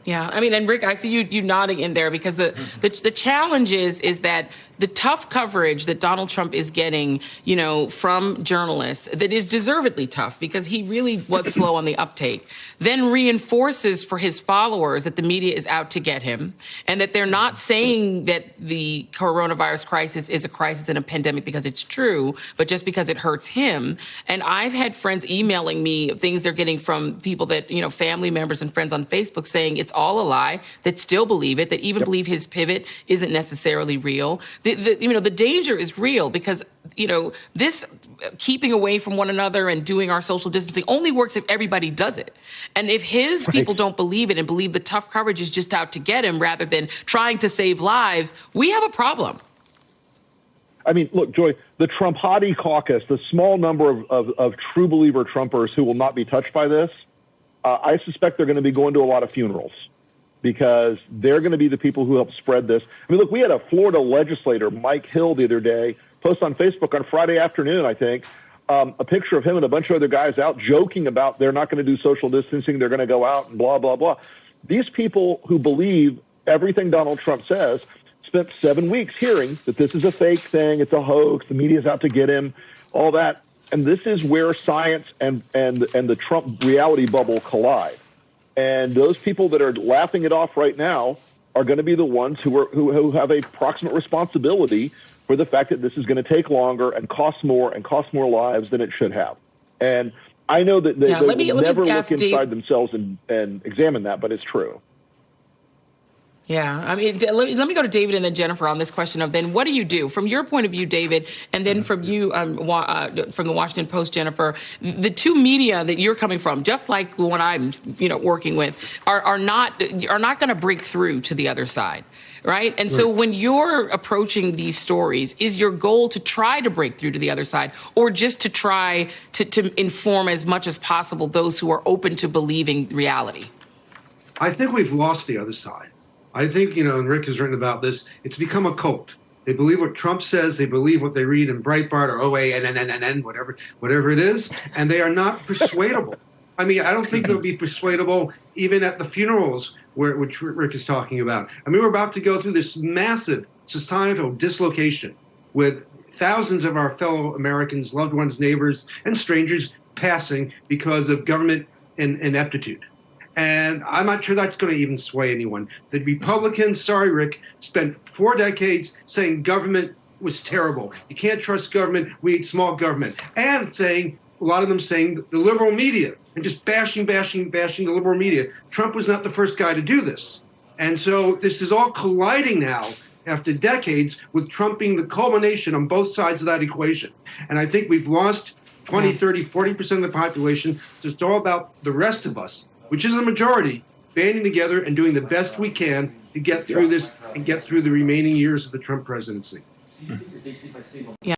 Yeah, I mean, and Rick, I see you nodding in there because the challenge is that the tough coverage that Donald Trump is getting, from journalists, that is deservedly tough because he really was slow on the uptake, then reinforces for his followers that the media is out to get him and that they're not saying that the coronavirus crisis is a crisis and a pandemic because it's true, but just because it hurts him. And I've had friends emailing me things they're getting from people that, family members and friends on Facebook saying it's all a lie, that still believe it, that even believe his pivot isn't necessarily real. The danger is real because, this keeping away from one another and doing our social distancing only works if everybody does it. And if his people don't believe it and believe the tough coverage is just out to get him rather than trying to save lives, we have a problem. I mean, look, Joy, the Trumpati caucus, the small number of true believer Trumpers who will not be touched by this, I suspect they're going to be going to a lot of funerals because they're going to be the people who help spread this. I mean, look, we had a Florida legislator, Mike Hill, the other day, post on Facebook on Friday afternoon, I think, a picture of him and a bunch of other guys out joking about they're not going to do social distancing, they're going to go out and blah, blah, blah. These people who believe everything Donald Trump says spent 7 weeks hearing that this is a fake thing, it's a hoax, the media's out to get him, all that. And this is where science and the Trump reality bubble collide. And those people that are laughing it off right now are going to be the ones who have a proximate responsibility for the fact that this is going to take longer and cost more lives than it should have. And I know that they will never look inside themselves and examine that, but it's true. Yeah, I mean, let me go to David and then Jennifer on this question of then what do you do from your point of view, David, and then from you from the Washington Post, Jennifer, the two media that you're coming from, just like the one I'm working with, are not going to break through to the other side, right? And so when you're approaching these stories, is your goal to try to break through to the other side, or just to try to inform as much as possible those who are open to believing reality? I think we've lost the other side. I think, and Rick has written about this, it's become a cult. They believe what Trump says. They believe what they read in Breitbart or OANN, whatever it is, and they are not persuadable. I mean, I don't think they'll be persuadable even at the funerals which Rick is talking about. I mean, we're about to go through this massive societal dislocation with thousands of our fellow Americans, loved ones, neighbors, and strangers passing because of government ineptitude. And I'm not sure that's going to even sway anyone. The Republicans, sorry, Rick, spent 4 decades saying government was terrible. You can't trust government. We need small government. And a lot of them saying the liberal media and just bashing the liberal media. Trump was not the first guy to do this. And so this is all colliding now after decades with Trump being the culmination on both sides of that equation. And I think we've lost 20, 30, 40% of the population. So it's all about the rest of us, which is a majority, banding together and doing the best we can to get through this and get through the remaining years of the Trump presidency. Yeah.